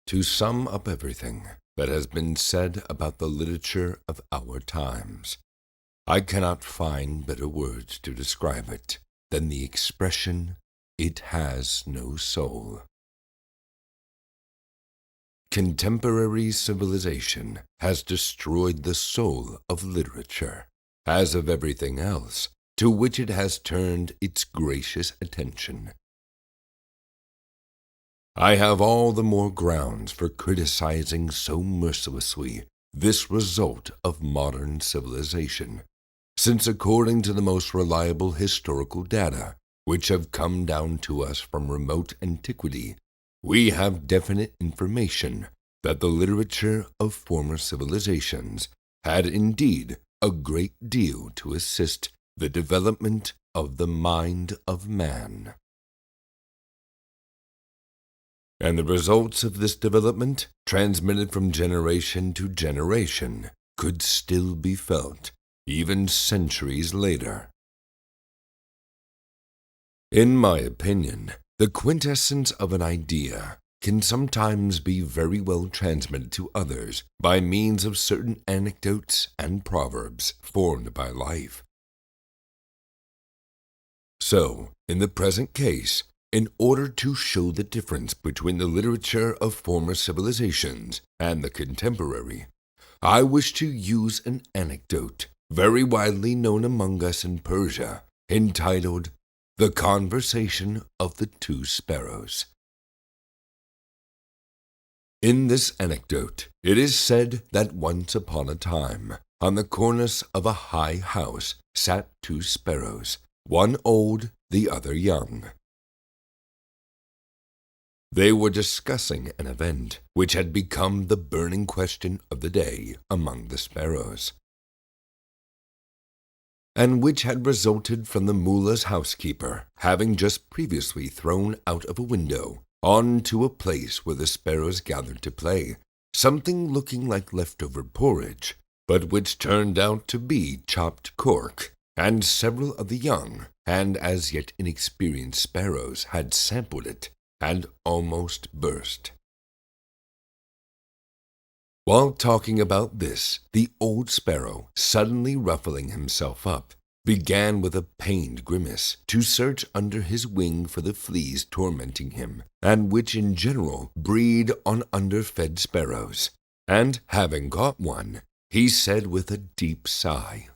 To sum up everything that has been said about the literature of our times, I cannot find better words to describe it than the expression, "It has no soul." Contemporary civilization has destroyed the soul of literature, as of everything else to which it has turned its gracious attention. I have all the more grounds for criticizing so mercilessly this result of modern civilization, since according to the most reliable historical data, which have come down to us from remote antiquity, we have definite information that the literature of former civilizations had indeed a great deal to assist the development of the mind of man. And the results of this development, transmitted from generation to generation, could still be felt, even centuries later. In my opinion, the quintessence of an idea can sometimes be very well transmitted to others by means of certain anecdotes and proverbs formed by life. So, in the present case, in order to show the difference between the literature of former civilizations and the contemporary, I wish to use an anecdote very widely known among us in Persia, entitled "The Conversation of the Two Sparrows." In this anecdote, it is said that once upon a time, on the cornice of a high house sat two sparrows, one old, the other young. They were discussing an event which had become the burning question of the day among the sparrows, and which had resulted from the mullah's housekeeper having just previously thrown out of a window on to a place where the sparrows gathered to play something looking like leftover porridge, but which turned out to be chopped cork, and several of the young and as yet inexperienced sparrows had sampled it and almost burst. While talking about this, the old sparrow, suddenly ruffling himself up, began with a pained grimace to search under his wing for the fleas tormenting him, and which in general breed on underfed sparrows. And having caught one, he said with a deep sigh,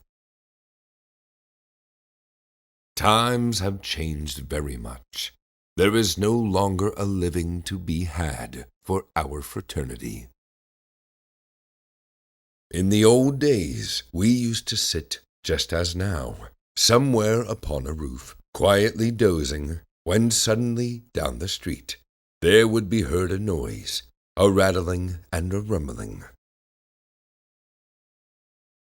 "Times have changed very much. There is no longer a living to be had for our fraternity. In the old days, we used to sit, just as now, somewhere upon a roof, quietly dozing, when suddenly, down the street, there would be heard a noise, a rattling and a rumbling.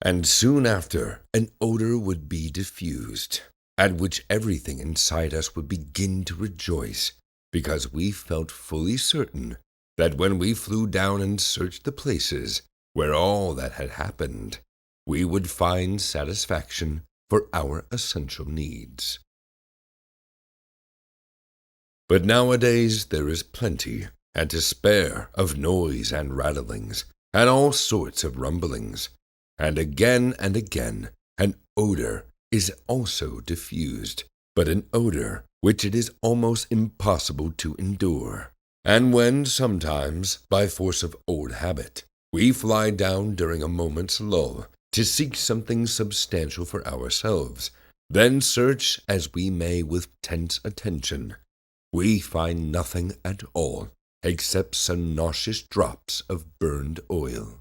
And soon after, an odor would be diffused, at which everything inside us would begin to rejoice, because we felt fully certain that when we flew down and searched the places where all that had happened, we would find satisfaction for our essential needs. But nowadays there is plenty and to spare of noise and rattlings, and all sorts of rumblings, and again an odor is also diffused, but an odor which it is almost impossible to endure. And when sometimes, by force of old habit, we fly down during a moment's lull to seek something substantial for ourselves, then search as we may with tense attention, we find nothing at all except some nauseous drops of burned oil.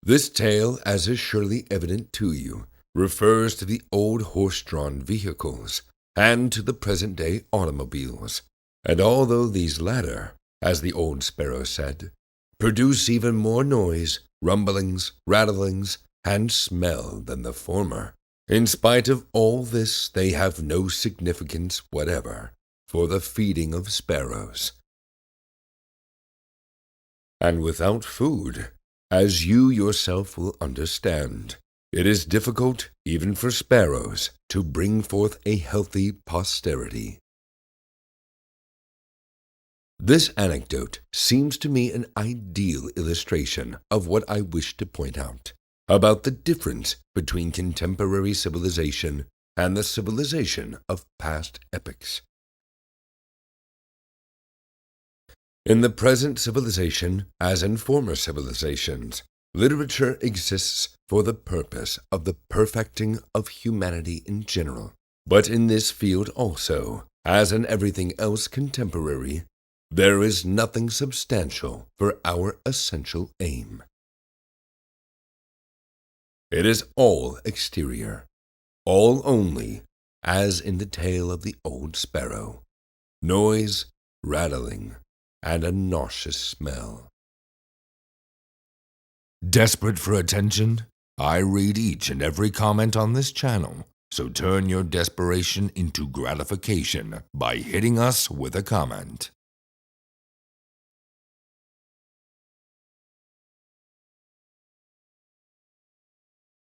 This tale, as is surely evident to you, refers to the old horse-drawn vehicles and to the present-day automobiles, and although these latter, as the old sparrow said, produce even more noise, rumblings, rattlings, and smell than the former, in spite of all this they have no significance whatever for the feeding of sparrows. And without food, as you yourself will understand, it is difficult, even for sparrows, to bring forth a healthy posterity. This anecdote seems to me an ideal illustration of what I wish to point out about the difference between contemporary civilization and the civilization of past epochs. In the present civilization, as in former civilizations, literature exists for the purpose of the perfecting of humanity in general. But in this field also, as in everything else contemporary, there is nothing substantial for our essential aim. It is all exterior, all only, as in the tale of the old sparrow, noise, rattling, and a nauseous smell. Desperate for attention? I read each and every comment on this channel, so turn your desperation into gratification by hitting us with a comment.